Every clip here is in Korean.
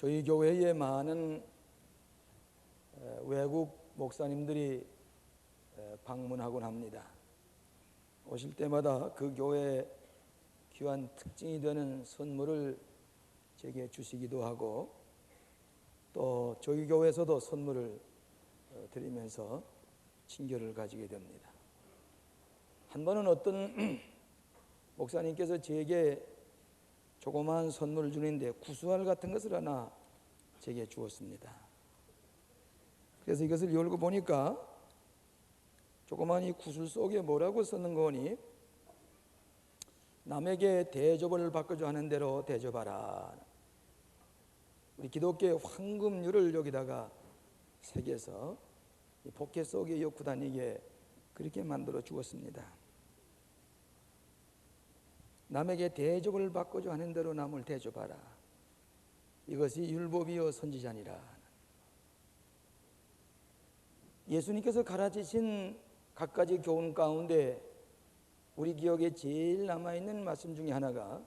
저희 교회에 많은 외국 목사님들이 방문하곤 합니다. 오실 때마다 그 교회의 귀한 특징이 되는 선물을 제게 주시기도 하고, 또 저희 교회에서도 선물을 드리면서 친교를 가지게 됩니다. 한 번은 어떤 목사님께서 제게 조그마한 선물을 주는데 구스알 같은 것을 하나 제게 주었습니다. 그래서 이것을 열고 보니까 조그마한 이 구슬 속에 뭐라고 썼는 거니, 남에게 대접을 바꾸자 하는 대로 대접하라. 우리 기독교의 황금률을 여기다가 새겨서 이 포켓 속에 넣고 다니게 그렇게 만들어 주었습니다. 남에게 대접을 받고자 하는 대로 남을 대접하라. 이것이 율법이요 선지자니라. 예수님께서 가르치신 갖가지 교훈 가운데 우리 기억에 제일 남아있는 말씀 중에 하나가,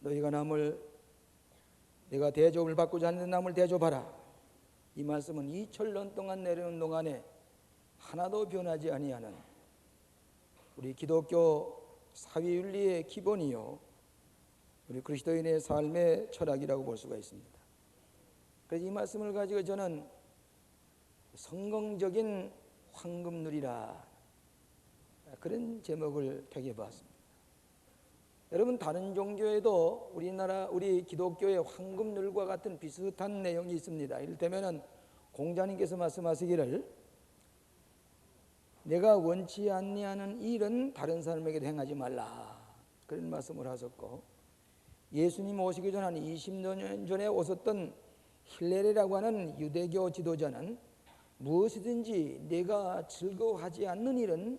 너희가 내가 대접을 받고자 하는 남을 대접하라. 이 말씀은 2000년 동안 내려온 동안에 하나도 변하지 아니하는 우리 기독교 사회윤리의 기본이요, 우리 그리스도인의 삶의 철학이라고 볼 수가 있습니다. 그래서 이 말씀을 가지고 저는 성경적인 황금률이라 그런 제목을 택해봤습니다. 여러분, 다른 종교에도 우리 기독교의 황금률과 같은 비슷한 내용이 있습니다. 이를테면 공자님께서 말씀하시기를, 내가 원치 아니하는 일은 다른 사람에게 행하지 말라, 그런 말씀을 하셨고, 예수님 오시기 전 한 20년 전에 오셨던 힐레레라고 하는 유대교 지도자는 무엇이든지 내가 즐거워하지 않는 일은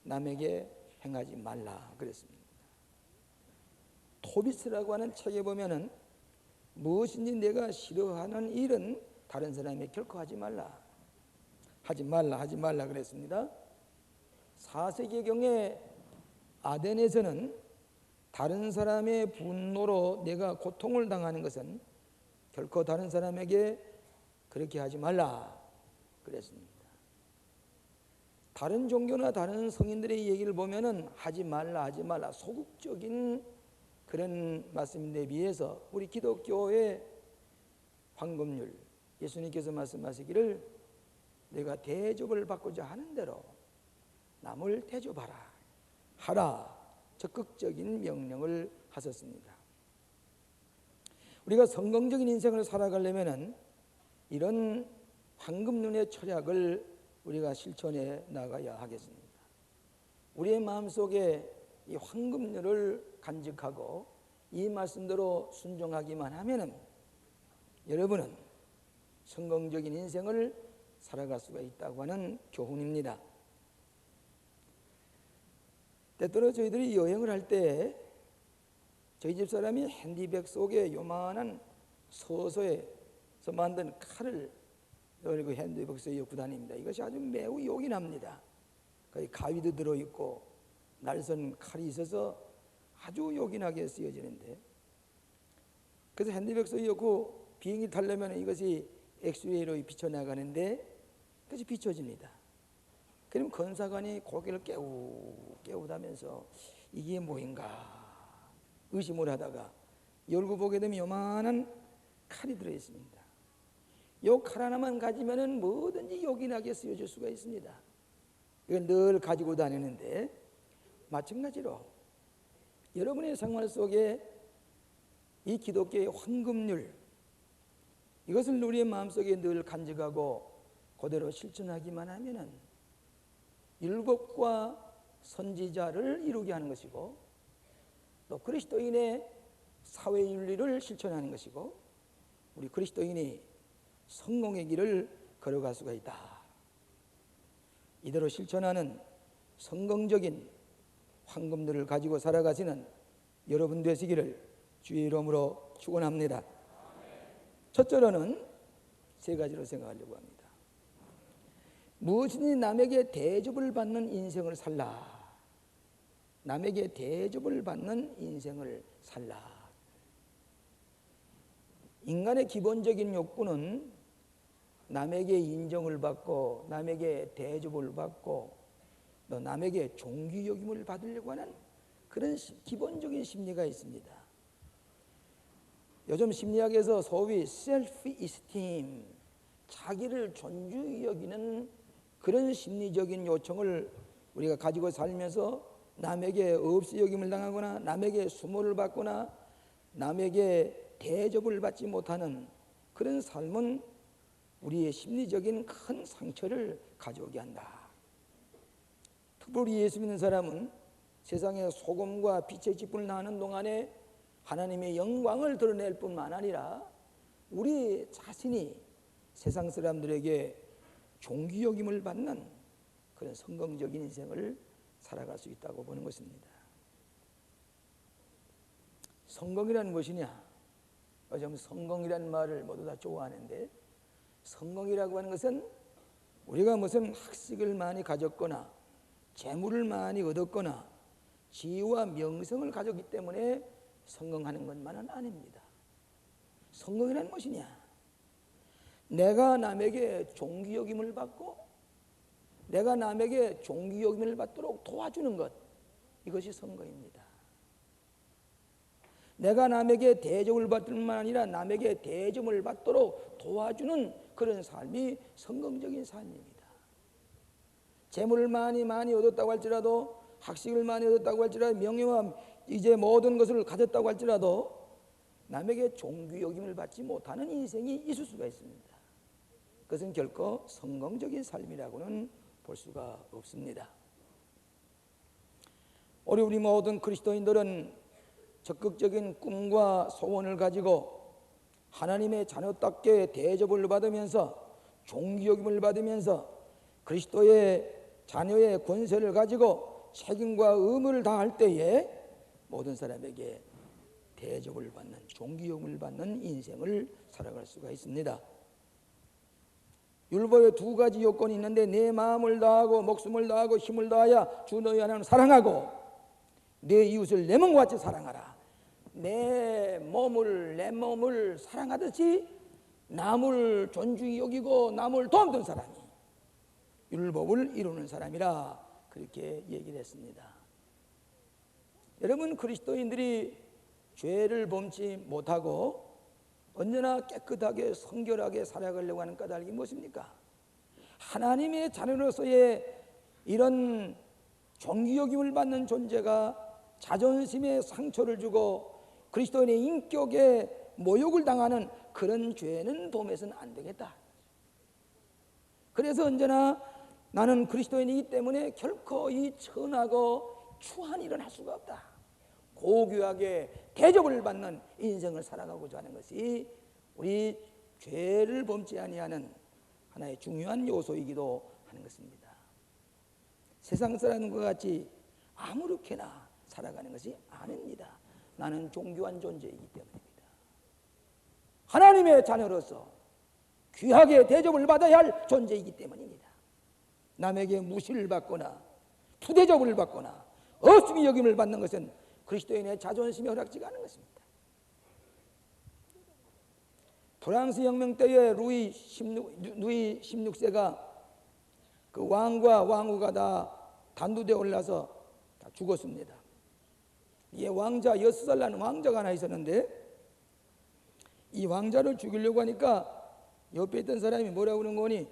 남에게 행하지 말라 그랬습니다. 토비스라고 하는 책에 보면은 무엇인지 내가 싫어하는 일은 다른 사람에게 결코 하지 말라 그랬습니다. 4세기경에 아덴에서는 다른 사람의 분노로 내가 고통을 당하는 것은 결코 다른 사람에게 그렇게 하지 말라 그랬습니다. 다른 종교나 다른 성인들의 얘기를 보면은 하지 말라 소극적인 그런 말씀에 비해서 우리 기독교의 황금률, 예수님께서 말씀하시기를 내가 대접을 받고자 하는 대로 남을 대접하라 하라, 적극적인 명령을 하셨습니다. 우리가 성공적인 인생을 살아가려면 이런 황금률의 철학을 우리가 실천해 나가야 하겠습니다. 우리의 마음속에 이 황금률을 간직하고 이 말씀대로 순종하기만 하면 여러분은 성공적인 인생을 살아갈 수가 있다고 하는 교훈입니다. 때때로 저희들이 여행을 할 때 저희 집 사람이 핸디백 속에 요만한 서서에서 만든 칼을 그 핸디백 속에 넣고 다닙니다. 이것이 아주 매우 요긴합니다. 거기 가위도 들어있고 날선 칼이 있어서 아주 요긴하게 쓰여지는데, 그래서 핸디백 속에 넣고 비행기 타려면 이것이 엑스레이로 비춰나가는데 그것이 비춰집니다. 그럼 건사관이 고개를 깨우다면서 이게 뭐인가 의심을 하다가 열고 보게 되면 요만한 칼이 들어있습니다. 이 칼 하나만 가지면 뭐든지 요긴하게 쓰여질 수가 있습니다. 이건 늘 가지고 다니는데, 마찬가지로 여러분의 생활 속에 이 기독교의 황금률, 이것을 우리의 마음속에 늘 간직하고 그대로 실천하기만 하면은 율법과 선지자를 이루게 하는 것이고, 또 그리스도인의 사회윤리를 실천하는 것이고, 우리 그리스도인이 성공의 길을 걸어갈 수가 있다. 이대로 실천하는 성공적인 황금률을 가지고 살아가시는 여러분 되시기를 주의 이름으로 축원합니다. 첫째로는 세 가지로 생각하려고 합니다. 무엇이든지 남에게 대접을 받는 인생을 살라. 남에게 대접을 받는 인생을 살라. 인간의 기본적인 욕구는 남에게 인정을 받고 남에게 대접을 받고 또 남에게 존귀 여김을 받으려고 하는 그런 기본적인 심리가 있습니다. 요즘 심리학에서 소위 self-esteem, 자기를 존중히 여기는 그런 심리적인 요청을 우리가 가지고 살면서 남에게 없이 여김을 당하거나 남에게 수모를 받거나 남에게 대접을 받지 못하는 그런 삶은 우리의 심리적인 큰 상처를 가져오게 한다. 특별히 예수 믿는 사람은 세상에 소금과 빛의 지분을 나누는 동안에 하나님의 영광을 드러낼 뿐만 아니라 우리 자신이 세상 사람들에게 존귀 여김을 받는 그런 성공적인 인생을 살아갈 수 있다고 보는 것입니다. 성공이란 무엇이냐? 요즘 성공이라는 말을 모두 다 좋아하는데, 성공이라고 하는 것은 우리가 무슨 학식을 많이 가졌거나 재물을 많이 얻었거나 지위와 명성을 가졌기 때문에 성공하는 것만은 아닙니다. 성공이란 무엇이냐? 내가 남에게 존귀 여김을 받고 내가 남에게 존귀 여김을 받도록 도와주는 것, 이것이 성공입니다. 내가 남에게 대접을 받을 뿐만 아니라 남에게 대접을 받도록 도와주는 그런 삶이 성공적인 삶입니다. 재물을 많이 얻었다고 할지라도, 학식을 많이 얻었다고 할지라도, 명예와 이제 모든 것을 가졌다고 할지라도 남에게 존귀 여김을 받지 못하는 인생이 있을 수가 있습니다. 그것은 결코 성공적인 삶이라고는 볼 수가 없습니다. 우리 모든 그리스도인들은 적극적인 꿈과 소원을 가지고 하나님의 자녀답게 대접을 받으면서 존귀 여김을 받으면서 그리스도의 자녀의 권세를 가지고 책임과 의무를 다할 때에 모든 사람에게 대접을 받는, 존귀 여김을 받는 인생을 살아갈 수가 있습니다. 율법에 두 가지 요건이 있는데, 내 마음을 다하고 목숨을 다하고 힘을 다하여 주 너희 하나님을 사랑하고 내 이웃을 내 몸과 같이 사랑하라. 내 몸을 사랑하듯이 남을 존중히 여기고 남을 돕는 사람이 율법을 이루는 사람이라, 그렇게 얘기를 했습니다. 여러분, 그리스도인들이 죄를 범치 못하고 언제나 깨끗하게 성결하게 살아가려고 하는 까닭이 무엇입니까? 하나님의 자녀로서의 이런 존귀 여김을 받는 존재가 자존심에 상처를 주고 그리스도인의 인격에 모욕을 당하는 그런 죄는 범해서는 안 되겠다. 그래서 언제나 나는 그리스도인이기 때문에 결코 이 천하고 추한 일은 할 수가 없다. 고귀하게 대접을 받는 인생을 살아가고자 하는 것이 우리 죄를 범치 아니하는 하나의 중요한 요소이기도 하는 것입니다. 세상 사람과 같이 아무렇게나 살아가는 것이 아닙니다. 나는 존귀한 존재이기 때문입니다. 하나님의 자녀로서 귀하게 대접을 받아야 할 존재이기 때문입니다. 남에게 무시를 받거나 투대접을 받거나 없음이 여김을 받는 것은 그리스도인의 자존심에 허락지가 않은 것입니다. 프랑스 혁명 때에 루이 16세가 그 왕과 왕후가 다 단두대에 올라서 다 죽었습니다. 이 왕자 6살 나는 왕자가 하나 있었는데, 이 왕자를 죽이려고 하니까 옆에 있던 사람이 뭐라고 그런 거니,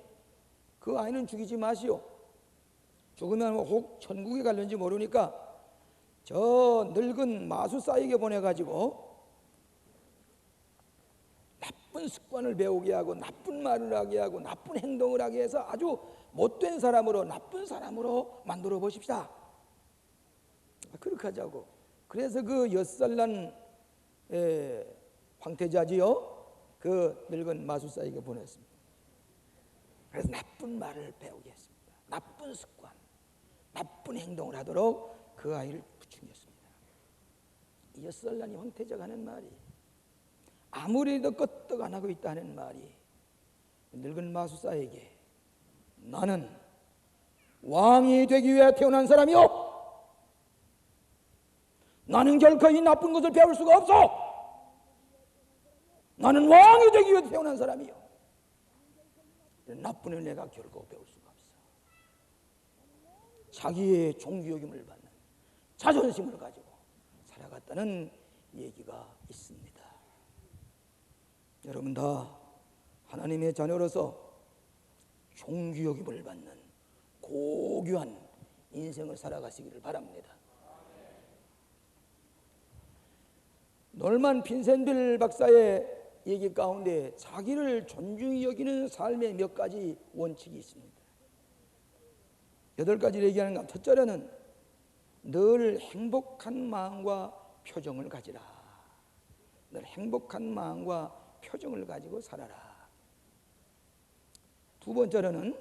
그 아이는 죽이지 마시오. 죽으면 혹 천국에 갈는지 모르니까 저 늙은 마술사에게 보내가지고 나쁜 습관을 배우게 하고 나쁜 말을 하게 하고 나쁜 행동을 하게 해서 아주 못된 사람으로, 나쁜 사람으로 만들어 보십시다. 그렇게 하자고. 그래서 그 6살 난 황태자지요, 그 늙은 마술사에게 보냈습니다. 그래서 나쁜 말을 배우게 했습니다. 나쁜 습관, 나쁜 행동을 하도록 그 아이를 부추겼습니다. 6살 난 황태자가 하는 말이, 아무리 더 끄떡 안 하고 있다는 말이, 늙은 마술사에게 나는 왕이 되기 위해 태어난 사람이요, 나는 결코 이 나쁜 것을 배울 수가 없어. 나는 왕이 되기 위해 태어난 사람이요. 나쁜 일 내가 결코 배울 수가 없어. 자기의 종교욕임을 받는 자존심을 가지고 살아갔다는 얘기가 있습니다. 여러분 다 하나님의 자녀로서 종교욕임을 받는 고귀한 인생을 살아가시기를 바랍니다. 놀만 빈센빌 박사의 얘기 가운데 자기를 존중히 여기는 삶의 몇 가지 원칙이 있습니다. 8가지를 얘기하는 것. 첫째로는 늘 행복한 마음과 표정을 가지라. 늘 행복한 마음과 표정을 가지고 살아라. 두 번째로는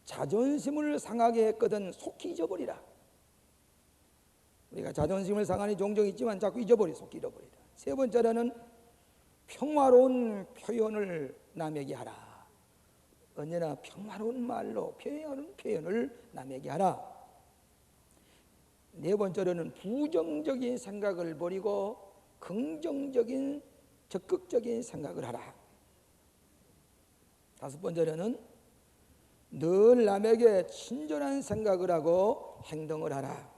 자존심을 상하게 했거든 속히 잊어버리라. 우리가 자존심을 상하니 종종 있지만 자꾸 속히 잊어버리라. 세 번째로는 평화로운 표현을 남에게 하라. 언제나 평화로운 말로 표현을 남에게 하라. 네 번째로는 부정적인 생각을 버리고 긍정적인 적극적인 생각을 하라. 다섯 번째로는 늘 남에게 친절한 생각을 하고 행동을 하라.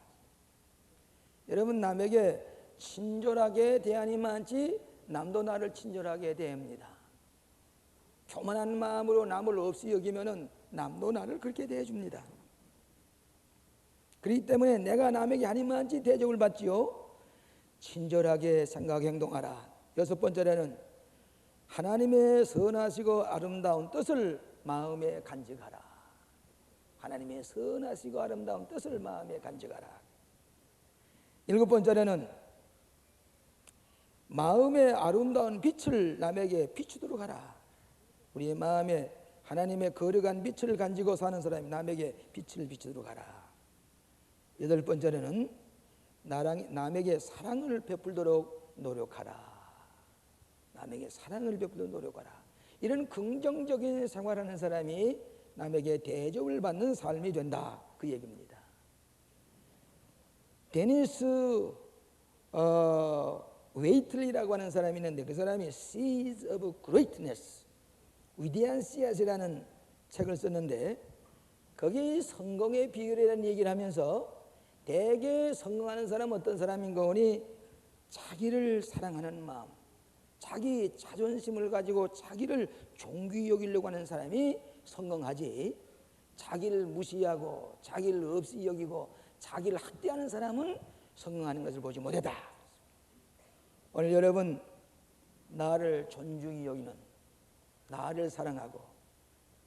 여러분 남에게 친절하게 대하니 많지 남도 나를 친절하게 대합니다. 교만한 마음으로 남을 없이 여기면은 남도 나를 그렇게 대해줍니다. 그렇기 때문에 내가 남에게 하니 많지 대접을 받지요. 친절하게 생각 행동하라. 여섯 번째로는 하나님의 선하시고 아름다운 뜻을 마음에 간직하라. 하나님의 선하시고 아름다운 뜻을 마음에 간직하라. 일곱 번째로는 마음의 아름다운 빛을 남에게 비추도록 하라. 우리의 마음에 하나님의 거룩한 빛을 가지고 사는 사람이 남에게 빛을 비추도록 하라. 여덟 번째로는 남에게 사랑을 베풀도록 노력하라. 남에게 사랑을 베풀도록 노력하라. 이런 긍정적인 생활하는 사람이 남에게 대접을 받는 삶이 된다. 그 얘기입니다. 데니스 웨이틀리라고 하는 사람이 있는데 그 사람이 Seeds of Greatness, 위대한 씨앗이라는 책을 썼는데 거기 성공의 비결에 대한 얘기를 하면서 대개 성공하는 사람은 어떤 사람인가 하니 자기를 사랑하는 마음, 자기 자존심을 가지고 자기를 존귀 여기려고 하는 사람이 성공하지, 자기를 무시하고 자기를 없이 여기고 자기를 학대하는 사람은 성공하는 것을 보지 못했다. 오늘 여러분 나를 존중히 여기는, 나를 사랑하고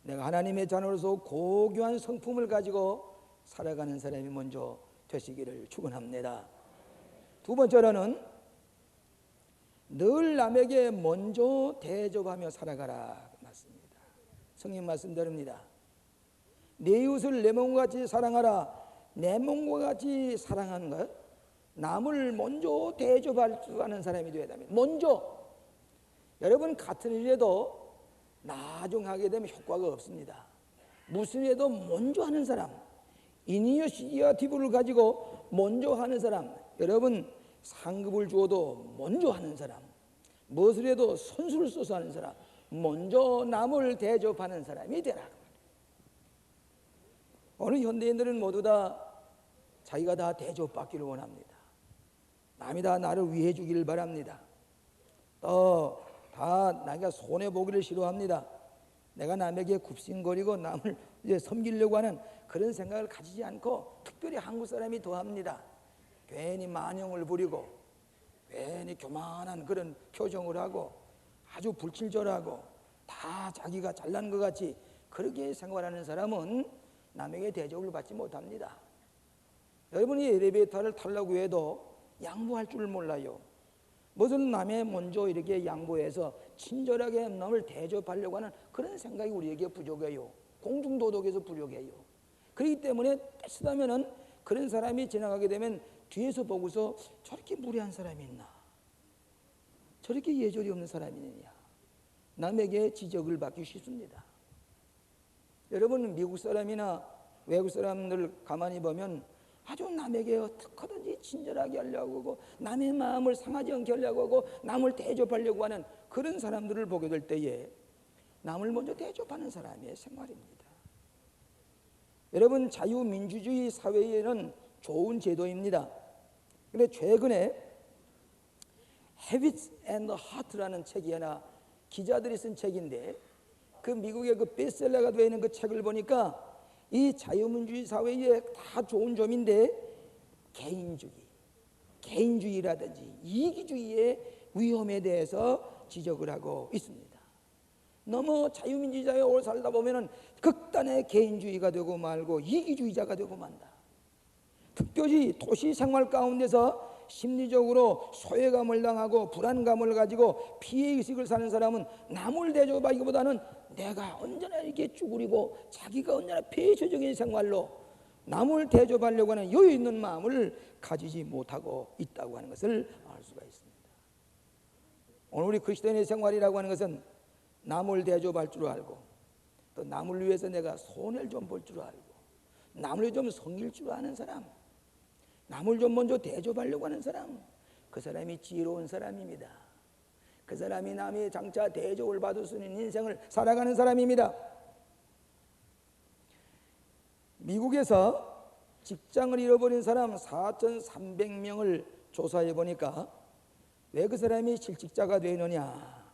내가 하나님의 자녀로서 고귀한 성품을 가지고 살아가는 사람이 먼저 되시기를 축원합니다. 두 번째로는 늘 남에게 먼저 대접하며 살아가라 맞습니다. 성경 말씀드립니다. 내 이웃을 내 몸과 같이 사랑하라. 내 몸과 같이 사랑하는 것, 남을 먼저 대접하는 사람이 되어야 됩니다. 먼저. 여러분 같은 일에도 나중 하게 되면 효과가 없습니다. 무슨 일에도 먼저 하는 사람, 이니셔티브를 가지고 먼저 하는 사람, 여러분 상급을 주어도 먼저 하는 사람, 무엇을 해도 선수를 써서 하는 사람, 먼저 남을 대접하는 사람이 되라. 오늘 현대인들은 모두 다 자기가 다 대접받기를 원합니다. 남이 다 나를 위해 주기를 바랍니다. 또 다 나가 손해보기를 싫어합니다. 내가 남에게 굽신거리고 남을 이제 섬기려고 하는 그런 생각을 가지지 않고 특별히 한국 사람이 더합니다. 괜히 만영을 부리고 괜히 교만한 그런 표정을 하고 아주 불친절하고 다 자기가 잘난 것 같이 그렇게 생활하는 사람은 남에게 대접을 받지 못합니다. 여러분이 엘리베이터를 타려고 해도 양보할 줄 몰라요. 무슨 남의 먼저 이렇게 양보해서 친절하게 남을 대접하려고 하는 그런 생각이 우리에게 부족해요. 공중도덕에서 부족해요. 그렇기 때문에 쓰다면은 그런 사람이 지나가게 되면 뒤에서 보고서 저렇게 무례한 사람이 있나, 저렇게 예절이 없는 사람이 있느냐, 남에게 지적을 받기 쉽습니다. 여러분 미국 사람이나 외국 사람들 가만히 보면 아주 남에게 어떻게든지 친절하게 하려고 하고 남의 마음을 상하지 않게 하려고 하고 남을 대접하려고 하는 그런 사람들을 보게 될 때에 남을 먼저 대접하는 사람의 생활입니다. 여러분, 자유민주주의 사회에는 좋은 제도입니다. 그런데 최근에 Habits and Heart라는 책이 하나 기자들이 쓴 책인데, 그 미국의 그 베스트셀러가 되어 있는 그 책을 보니까 이 자유민주주의 사회에 다 좋은 점인데 개인주의라든지 이기주의의 위험에 대해서 지적을 하고 있습니다. 너무 자유민주주의 사회에 오래 살다 보면은 극단의 개인주의가 되고 말고 이기주의자가 되고 만다. 특별히 도시 생활 가운데서 심리적으로 소외감을 당하고 불안감을 가지고 피해의식을 사는 사람은 남을 대접하기보다는 내가 언제나 이렇게 쭈그리고 자기가 언제나 폐쇄적인 생활로 남을 대접하려고 하는 여유 있는 마음을 가지지 못하고 있다고 하는 것을 알 수가 있습니다. 오늘 우리 그리스도인의 생활이라고 하는 것은 남을 대접할 줄 알고, 또 남을 위해서 내가 손해를 좀 볼 줄 알고, 남을 좀 섬길 줄 아는 사람, 남을 좀 먼저 대접하려고 하는 사람, 그 사람이 지혜로운 사람입니다. 그 사람이 남의 장차 대접을 받을 수 있는 인생을 살아가는 사람입니다. 미국에서 직장을 잃어버린 사람 4,300명을 조사해 보니까 왜 그 사람이 실직자가 되느냐,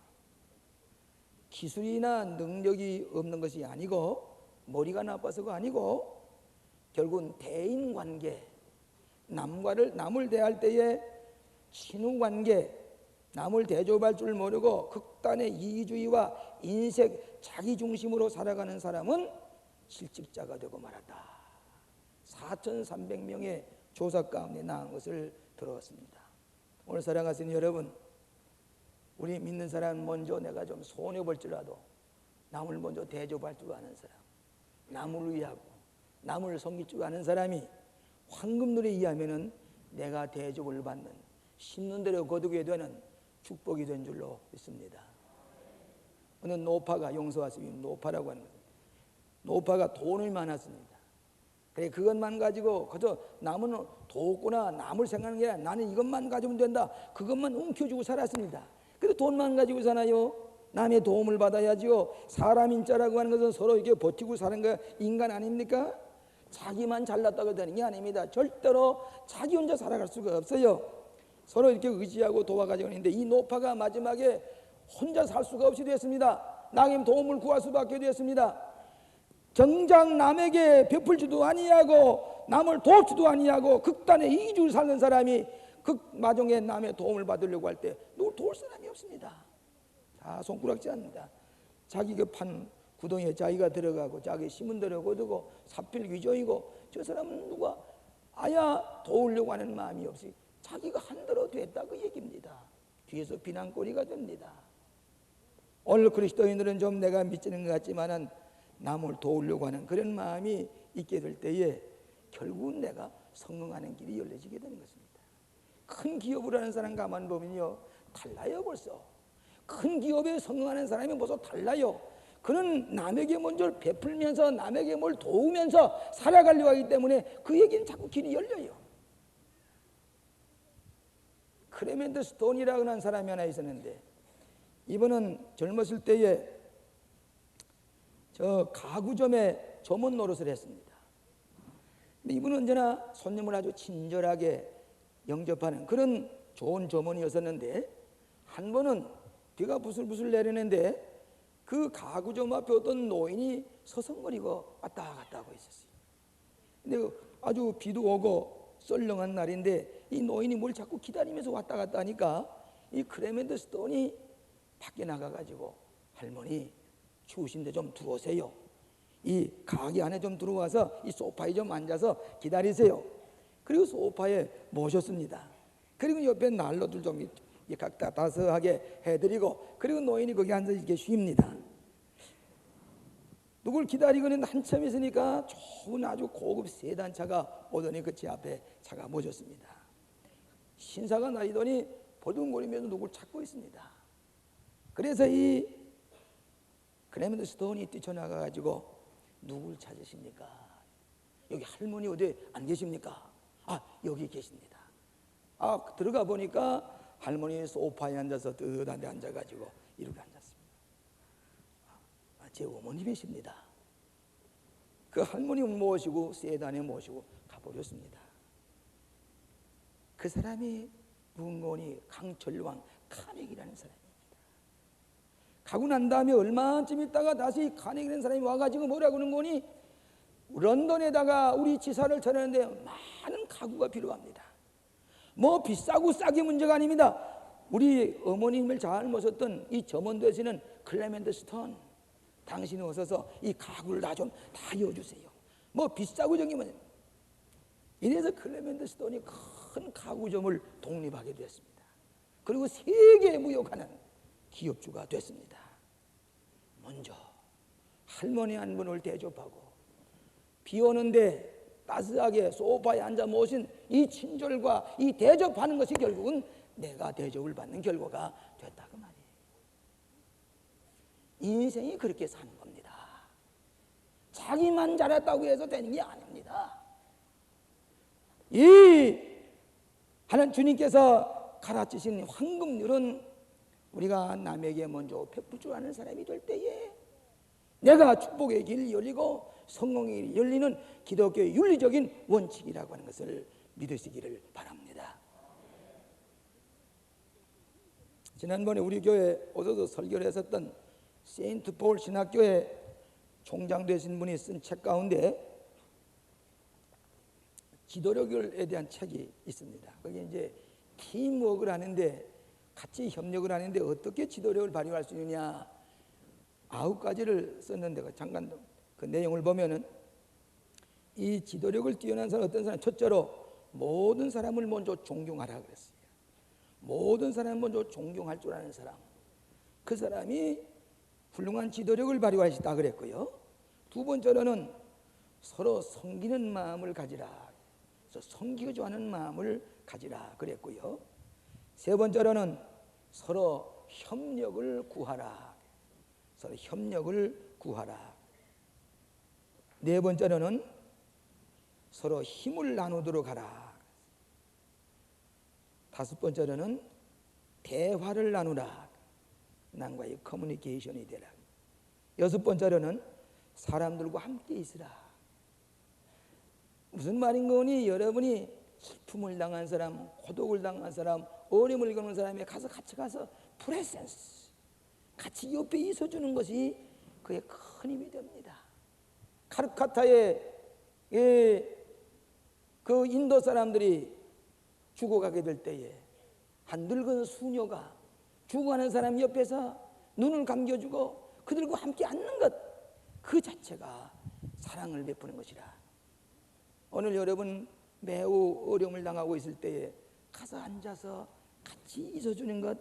기술이나 능력이 없는 것이 아니고 머리가 나빠서가 아니고 결국은 대인관계, 남을 대할 때에 친후관계, 남을 대접할 줄 모르고 극단의 이기주의와 인색 자기중심으로 살아가는 사람은 실직자가 되고 말았다. 4,300명의 조사 가운데 나온 것을 들어왔습니다. 오늘 사랑하시는 여러분, 우리 믿는 사람 먼저 내가 좀 손해볼지라도 남을 먼저 대접할 줄 아는 사람, 남을 위하고 남을 섬길 줄 아는 사람이 황금률에 의하면은 내가 대접을 받는, 심는 대로 거두게 되는 축복이 된 줄로 믿습니다. 어느 노파가, 용서하시면 노파라고 하는 겁니다. 노파가 돈이 많았습니다. 그래, 그것만 가지고 그저 남은 도구나 남을 생각하는 게 아니라 나는 이것만 가지면 된다, 그것만 움켜쥐고 살았습니다. 그래도 돈만 가지고 사나요? 남의 도움을 받아야지요. 사람 인자라고 하는 것은 서로 이렇게 버티고 사는 거 인간 아닙니까? 자기만 잘났다고 되는 게 아닙니다. 절대로 자기 혼자 살아갈 수가 없어요. 서로 이렇게 의지하고 도와가지고 있는데 이 노파가 마지막에 혼자 살 수가 없이 되었습니다. 남의 도움을 구할 수밖에 되었습니다. 정작 남에게 베풀지도 아니하고 남을 돕지도 아니하고 극단의 이기주의를 살는 사람이 마중에 남의 도움을 받으려고 할 때 누굴 도울 사람이 없습니다. 다 손가락질 합니다. 자기 그 판 구덩이에 자기가 들어가고 자기 심은 대로 거두고 사필귀정이고, 저 사람은 누가 아야 도우려고 하는 마음이 없이 자기가 한 대로 됐다, 그 얘기입니다. 뒤에서 비난거리가 됩니다. 오늘 그리스도인들은 좀 내가 미치는 것 같지만은 남을 도우려고 하는 그런 마음이 있게 될 때에 결국은 내가 성공하는 길이 열려지게 되는 것입니다. 큰 기업을 하는 사람 가만 보면요, 달라요. 벌써 큰 기업에 성공하는 사람이 벌써 달라요. 그는 남에게 먼저 베풀면서 남에게 뭘 도우면서 살아가려고 하기 때문에 그 얘기는 자꾸 길이 열려요. 크레멘트 스톤이라고 하는 사람이 하나 있었는데, 이분은 젊었을 때에 저 가구점에 점원 노릇을 했습니다. 근데 이분은 언제나 손님을 아주 친절하게 영접하는 그런 좋은 점원이었었는데, 한 번은 비가 부슬부슬 내리는데 그 가구점 앞에 어떤 노인이 서성거리고 왔다 갔다 하고 있었어요. 근데 아주 비도 오고 썰렁한 날인데 이 노인이 뭘 자꾸 기다리면서 왔다 갔다 하니까 이 크레멘트 스톤이 밖에 나가가지고, 할머니 추우신데 좀 들어오세요. 이 가게 안에 좀 들어와서 이 소파에 좀 앉아서 기다리세요. 그리고 소파에 모셨습니다. 그리고 옆에 난로들 좀 각자 따스하게 해드리고, 그리고 노인이 거기 앉아서 이렇게 쉽니다. 누굴 기다리고는 한참 있으니까 좋은 아주 고급 세단차가 오더니 그 제 앞에 차가 모셨습니다. 신사가 나이더니 버둥거리면서 누굴 찾고 있습니다. 그래서 이 크레멘트 스톤이 뛰쳐나가가지고 누굴 찾으십니까? 여기 할머니 어디 안 계십니까? 아, 여기 계십니다. 들어가 보니까 할머니 소파에 앉아서 뜨뜻한데 앉아가지고 이렇게 앉았습니다. 제 어머님이십니다. 그 할머니 모시고 세단에 모시고 가버렸습니다. 그 사람이 누군가니 강철왕 카네기라는 사람입니다. 가고 난 다음에 얼마쯤 있다가 다시 카네기라는 사람이 와가지고 뭐라고 하는 거니, 런던에다가 우리 지사를 차렸는데 많은 가구가 필요합니다. 뭐 비싸고 싸게 문제가 아닙니다. 우리 어머님을 잘 모셨던 이 점원도에서는 클레멘트 스톤, 당신이 오셔서 이 가구를 다 이어주세요. 뭐 비싸고 저기면. 이래서 클레멘트 스톤이 큰 가구점을 독립하게 됐습니다. 그리고 세계 무역하는 기업주가 됐습니다. 먼저 할머니 한 분을 대접하고 비 오는데 따스하게 소파에 앉아 모신 이 친절과 이 대접하는 것이 결국은 내가 대접을 받는 결과가 됐다 그 말이에요. 인생이 그렇게 사는 겁니다. 자기만 잘했다고 해서 되는 게 아닙니다. 이 하나님 주님께서 가르치신 황금률은 우리가 남에게 먼저 베풀 줄 아는 사람이 될 때에 내가 축복의 길이 열리고 성공의 길이 열리는 기독교의 윤리적인 원칙이라고 하는 것을 믿으시기를 바랍니다. 지난번에 우리 교회 오셔서 설교를 했었던 세인트 폴 신학교의 총장 되신 분이 쓴 책 가운데 지도력에 대한 책이 있습니다. 거기 이제 팀워크를 하는데, 같이 협력을 하는데 어떻게 지도력을 발휘할 수 있느냐 9가지를 썼는데, 잠깐 그 내용을 보면은 이 지도력을 뛰어난 사람 어떤 사람, 첫째로 모든 사람을 먼저 존경하라 그랬어요. 모든 사람을 먼저 존경할 줄 아는 사람, 그 사람이 훌륭한 지도력을 발휘할 수 있다 그랬고요. 두 번째로는 서로 섬기는 마음을 가지라, 섬기고 좋아하는 마음을 가지라 그랬고요. 세 번째로는 서로 협력을 구하라, 서로 협력을 구하라. 네 번째로는 서로 힘을 나누도록 하라. 다섯 번째로는 대화를 나누라, 남과의 커뮤니케이션이 되라. 여섯 번째로는 사람들과 함께 있으라. 무슨 말인 거니? 여러분이 슬픔을 당한 사람, 고독을 당한 사람, 어려움을 겪는 사람에 같이 가서 프레센스, 같이 옆에 있어주는 것이 그의 큰 힘이 됩니다. 카르카타에 그 인도 사람들이 죽어가게 될 때에 한 늙은 수녀가 죽어가는 사람 옆에서 눈을 감겨주고 그들과 함께 앉는 것, 그 자체가 사랑을 베푸는 것이라. 오늘 여러분 매우 어려움을 당하고 있을 때에 가서 앉아서 같이 있어주는 것,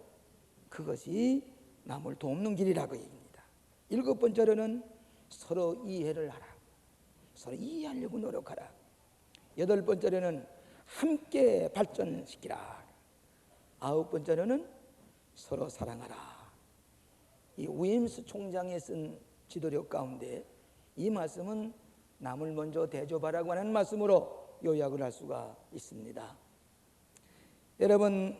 그것이 남을 돕는 길이라고 얘기합니다. 일곱 번째로는 서로 이해를 하라. 서로 이해하려고 노력하라. 여덟 번째로는 함께 발전시키라. 아홉 번째로는 서로 사랑하라. 이 윌리엄스 총장이 쓴 지도력 가운데 이 말씀은 남을 먼저 대접하라고 하는 말씀으로 요약을 할 수가 있습니다. 여러분,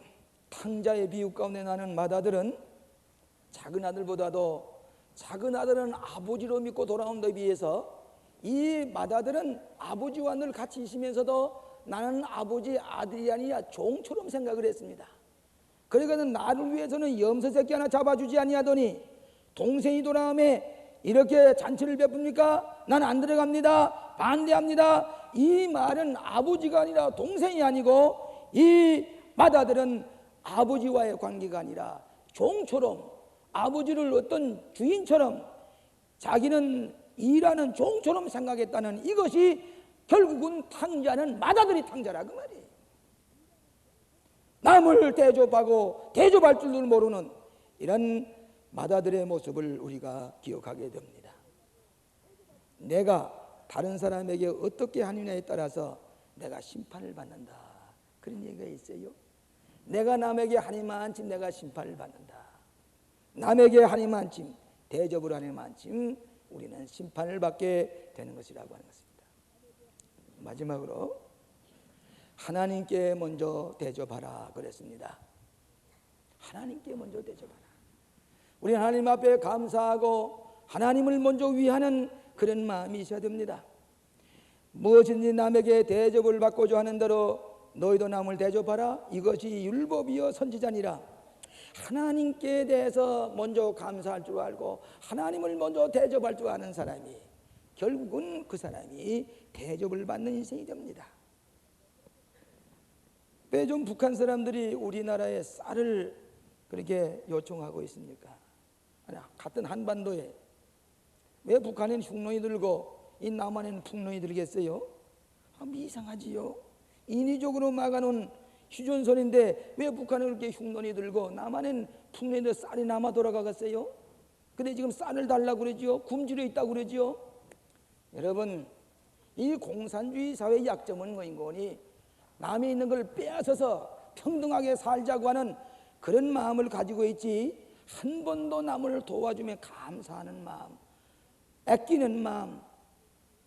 탕자의 비유 가운데 나는 맏아들은 작은 아들보다도, 작은 아들은 아버지로 믿고 돌아온다에 비해서 이 맏아들은 아버지와 늘 같이 있으면서도 나는 아버지 아들이 아니라 종처럼 생각을 했습니다. 그러니까 나를 위해서는 염소 새끼 하나 잡아주지 아니하더니 동생이 돌아오매 이렇게 잔치를 베풉니까? 난 안 들어갑니다. 반대합니다. 이 말은 아버지가 아니라 동생이 아니고, 이 맏아들은 아버지와의 관계가 아니라 종처럼, 아버지를 어떤 주인처럼, 자기는 일하는 종처럼 생각했다는, 이것이 결국은 탕자는 맏아들이 탕자라 그 말이에요. 남을 대접하고 대접할 줄을 모르는 이런 맏아들의 모습을 우리가 기억하게 됩니다. 내가 다른 사람에게 어떻게 하느냐에 따라서 내가 심판을 받는다, 그런 얘기가 있어요. 내가 남에게 하니만큼 내가 심판을 받는다. 남에게 하니만큼, 대접을 하니만큼 우리는 심판을 받게 되는 것이라고 하는 것입니다. 마지막으로 하나님께 먼저 대접하라 그랬습니다. 하나님께 먼저 대접하라. 우리 하나님 앞에 감사하고 하나님을 먼저 위하는 그런 마음이 있어야 됩니다. 무엇인지 남에게 대접을 받고자 하는 대로 너희도 남을 대접하라. 이것이 율법이요 선지자니라. 하나님께 대해서 먼저 감사할 줄 알고 하나님을 먼저 대접할 줄 아는 사람이 결국은 그 사람이 대접을 받는 인생이 됩니다. 왜 좀 북한 사람들이 우리나라에 쌀을 그렇게 요청하고 있습니까? 아니, 같은 한반도에 왜 북한에는 흉노이 들고 이 남한에는 풍노이 들겠어요? 이상하지요. 인위적으로 막아놓은 휴전선인데 왜 북한은 그렇게 흉노이 들고 남한에는 풍노이 들고 쌀이 남아 돌아가겠어요? 근데 지금 쌀을 달라고 그러지요. 굶주려 있다고 그러지요. 여러분, 이 공산주의 사회의 약점은 뭐인 거니? 남이 있는 걸 빼앗아서 평등하게 살자고 하는 그런 마음을 가지고 있지, 한 번도 남을 도와주며 감사하는 마음, 아끼는 마음,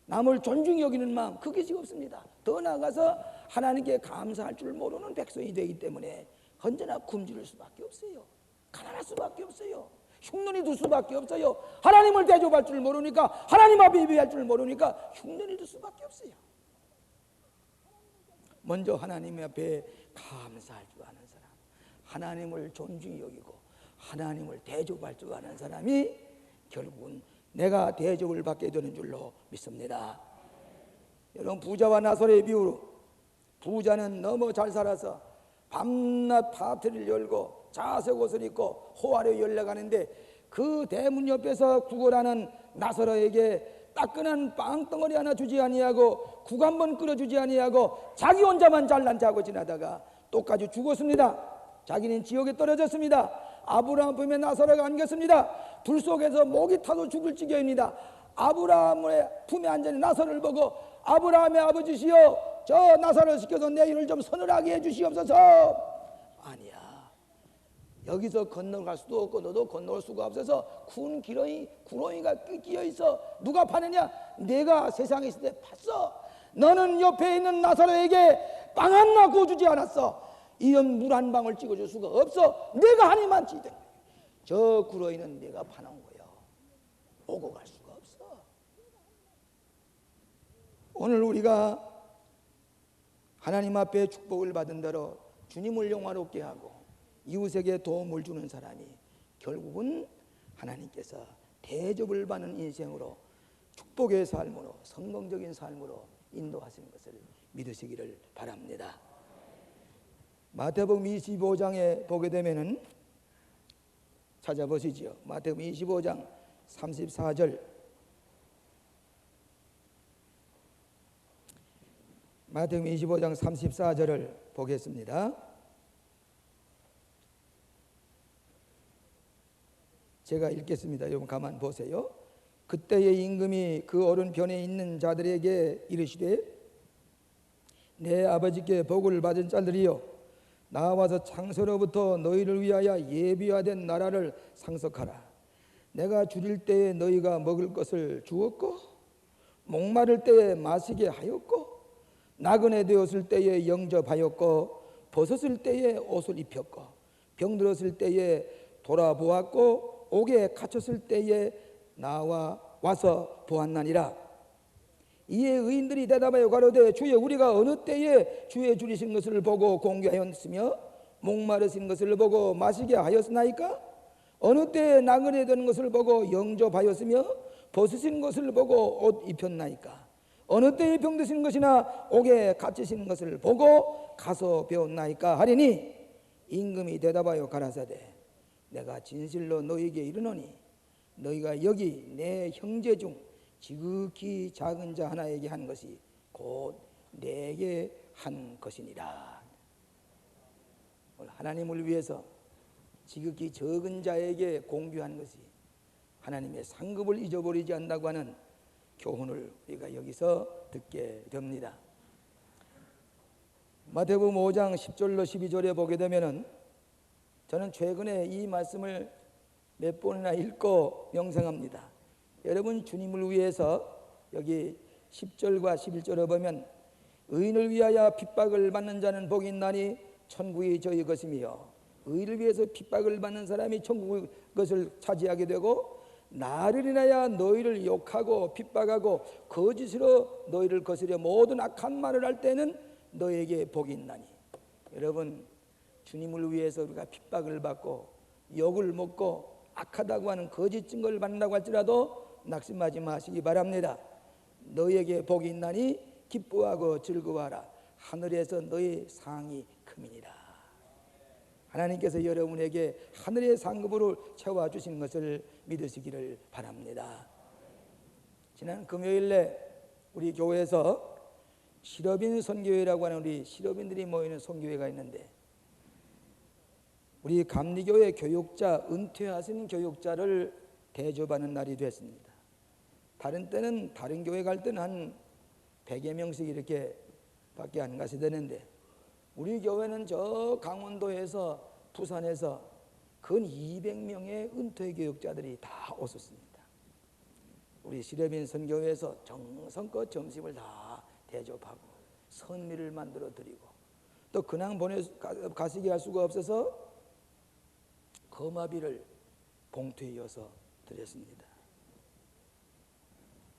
남을 존중히 여기는 마음, 그게 지금 없습니다. 더 나아가서 하나님께 감사할 줄 모르는 백성이 되기 때문에 언제나 굶주릴 수밖에 없어요. 가난할 수밖에 없어요. 흉년이 들 수밖에 없어요. 하나님을 대접할 줄 모르니까, 하나님 앞에 예배할 줄 모르니까 흉년이 들 수밖에 없어요. 먼저 하나님 앞에 감사할 줄 아는 사람, 하나님을 존중히 여기고 하나님을 대접할 줄 아는 사람이 결국은 내가 대접을 받게 되는 줄로 믿습니다. 여러분, 부자와 나사로의 비유로, 부자는 너무 잘 살아서 밤낮 파티를 열고 자색 옷을 입고 호화로 연락하는데 그 대문 옆에서 구걸하는 나사로에게 따끈한 빵덩어리 하나 주지 아니하고 국 한 번 끓여주지 아니하고 자기 혼자만 잘난 자고 지나다가 똑같이 죽었습니다. 자기는 지옥에 떨어졌습니다. 아브라함 품에 나사로가 안겼습니다. 불 속에서 목이 타도 죽을 지경입니다. 아브라함의 품에 앉은 나사로를 보고 아브라함의 아버지시여, 저 나사로를 시켜서 내 일을 좀 서늘하게 해주시옵소서. 아니야, 여기서 건너갈 수도 없고 너도 건너올 수가 없어서 군 구렁이가 끼어 있어. 누가 파느냐? 내가 세상에 있을 때 팠어. 너는 옆에 있는 나사로에게 빵 하나 구워주지 않았어. 이런 물 한 방울 찍어줄 수가 없어. 내가 하나님만 지대. 저 구렁이는 내가 파놓은 거야. 오고 갈 수가 없어. 오늘 우리가 하나님 앞에 축복을 받은 대로 주님을 영화롭게 하고 이웃에게 도움을 주는 사람이 결국은 하나님께서 대접을 받는 인생으로, 축복의 삶으로, 성공적인 삶으로 인도하시는 것을 믿으시기를 바랍니다. 마태복음 25장에 보게 되면은 찾아보시죠. 마태복음 25장 34절. 마태복음 25장 34절을 보겠습니다. 제가 읽겠습니다. 여러분 가만 보세요. 그때의 임금이 그 오른편에 있는 자들에게 이르시되, 내 아버지께 복을 받은 자들이여, 나와서 창세로부터 너희를 위하여 예비화된 나라를 상속하라. 내가 줄일 때에 너희가 먹을 것을 주었고, 목마를 때에 마시게 하였고, 나그네 되었을 때에 영접하였고, 벗었을 때에 옷을 입혔고, 병들었을 때에 돌아보았고, 옥에 갇혔을 때에 나와 와서 보았나니라. 이에 의인들이 대답하여 가로되, 주여, 우리가 어느 때에 주의 줄이신 것을 보고 공개하였으며 목마르신 것을 보고 마시게 하였나이까? 어느 때에 나그네 되는 것을 보고 영접하였으며 벗으신 것을 보고 옷 입혔나이까? 어느 때에 병드신 것이나 옥에 갇히신 것을 보고 가서 배웠나이까? 하리니 임금이 대답하여 가라사대, 내가 진실로 너희에게 이르노니 너희가 여기 내 형제 중 지극히 작은 자 하나에게 한 것이 곧 내게 한 것이니라. 하나님을 위해서 지극히 적은 자에게 공규한 것이 하나님의 상급을 잊어버리지 않는다고 하는 교훈을 우리가 여기서 듣게 됩니다. 마태복음 5장 10절로 12절에 보게 되면은, 저는 최근에 이 말씀을 몇 번이나 읽고 명상합니다. 여러분, 주님을 위해서 여기 10절과 11절에 보면 의인을 위하여 핍박을 받는 자는 복이 있나니 천국이 저희 것이며, 의를 위해서 핍박을 받는 사람이 천국의 것을 차지하게 되고, 나를 인하여 너희를 욕하고 핍박하고 거짓으로 너희를 거스려 모든 악한 말을 할 때는 너희에게 복이 있나니. 여러분, 주님을 위해서 우리가 핍박을 받고 욕을 먹고 악하다고 하는 거짓 증거를 받는다고 할지라도 낙심하지 마시기 바랍니다. 너희에게 복이 있나니 기뻐하고 즐거워하라. 하늘에서 너희 상이 크니라. 하나님께서 여러분에게 하늘의 상급으로 채워주시는 것을 믿으시기를 바랍니다. 지난 금요일에 우리 교회에서 실업인 선교회라고 하는 우리 실업인들이 모이는 선교회가 있는데, 우리 감리교회 교육자, 은퇴하신 교육자를 대접하는 날이 됐습니다. 다른 때는, 다른 교회 갈 때는 한 100여 명씩 이렇게 밖에 안 가셔야 되는데, 우리 교회는 저 강원도에서, 부산에서 근 200명의 은퇴 교육자들이 다 오셨습니다. 우리 실업인 선교회에서 정성껏 점심을 다 대접하고 선미를 만들어 드리고, 또 그냥 가시게 할 수가 없어서 거마비를 봉투에 이어서 드렸습니다.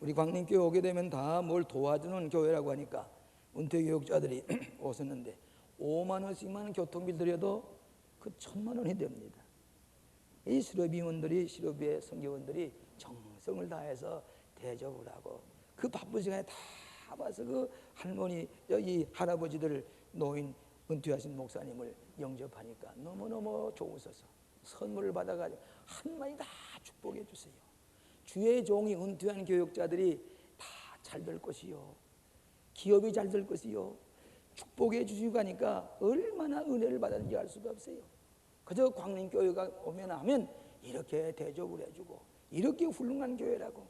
우리 광림교회 오게 되면 다 뭘 도와주는 교회라고 하니까 은퇴 교육자들이 오셨는데, 5만 원씩만 교통비 들여도 그 1,000만 원이 됩니다. 이 실업위원들이, 실업의 선교원들이 정성을 다해서 대접을 하고, 그 바쁜 시간에 다 와서 그 할머니, 이 할아버지들, 노인, 은퇴하신 목사님을 영접하니까 너무너무 좋으셔서 선물을 받아가지고 한마디 다 축복해 주세요. 주의 종이 은퇴한 교육자들이 다 잘 될 것이요, 기업이 잘 될 것이요, 축복해 주시고 하니까 얼마나 은혜를 받았는지 알 수가 없어요. 그저 광림교회가 오면 하면 이렇게 대접을 해주고, 이렇게 훌륭한 교회라고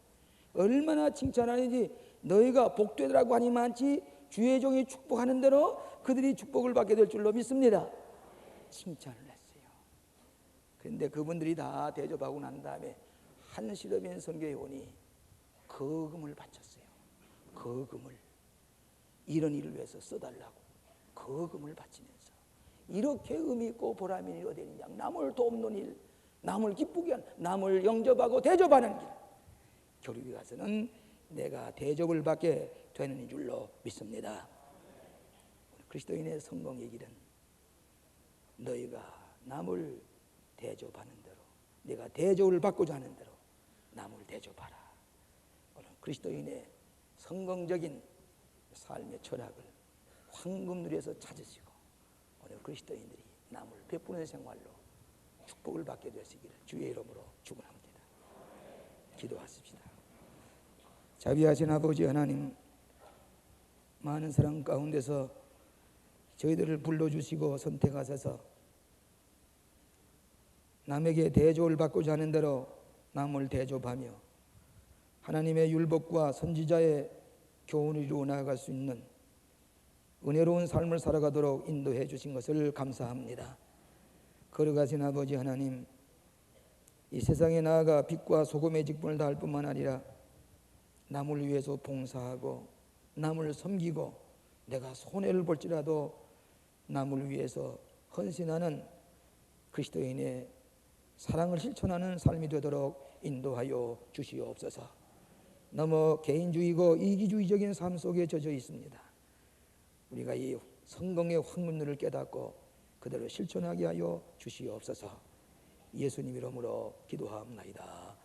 얼마나 칭찬하는지, 너희가 복되더라고 하니 많지 주의 종이 축복하는 대로 그들이 축복을 받게 될 줄로 믿습니다. 칭찬을 했어요. 그런데 그분들이 다 대접하고 난 다음에 한 실업인 선교회원이 거금을 바쳤어요. 거금을 이런 일을 위해서 써달라고 거금을 바치면서, 이렇게 의미 있고 보람 있는 일이 어디 있느냐. 남을 돕는 일, 남을 기쁘게 하는, 남을 영접하고 대접하는 길, 결국에 가서는 내가 대접을 받게 되는 줄로 믿습니다. 그리스도인의 성공의 길은 너희가 남을 대접하는 대로, 내가 대접을 받고자 하는 대로 남을 대접하라. 오늘 그리스도인의 성공적인 삶의 철학을 황금누리에서 찾으시고, 오늘 그리스도인들이 남을 베푸는 생활로 축복을 받게 되시기를 주의 이름으로 축원합니다. 기도하십시다. 자비하신 아버지 하나님, 많은 사람 가운데서 저희들을 불러주시고 선택하셔서 남에게 대접을 받고자 하는 대로 남을 대접하며 하나님의 율법과 선지자의 교훈을 이루어 나아갈 수 있는 은혜로운 삶을 살아가도록 인도해 주신 것을 감사합니다. 걸어가신 아버지 하나님, 이 세상에 나아가 빛과 소금의 직분을 다할 뿐만 아니라 남을 위해서 봉사하고 남을 섬기고, 내가 손해를 볼지라도 남을 위해서 헌신하는 그리스도인의 사랑을 실천하는 삶이 되도록 인도하여 주시옵소서. 너무 개인주의고 이기주의적인 삶 속에 젖어 있습니다. 우리가 이 성공의 황금률을 깨닫고 그대로 실천하게 하여 주시옵소서. 예수님 이름으로 기도하옵나이다.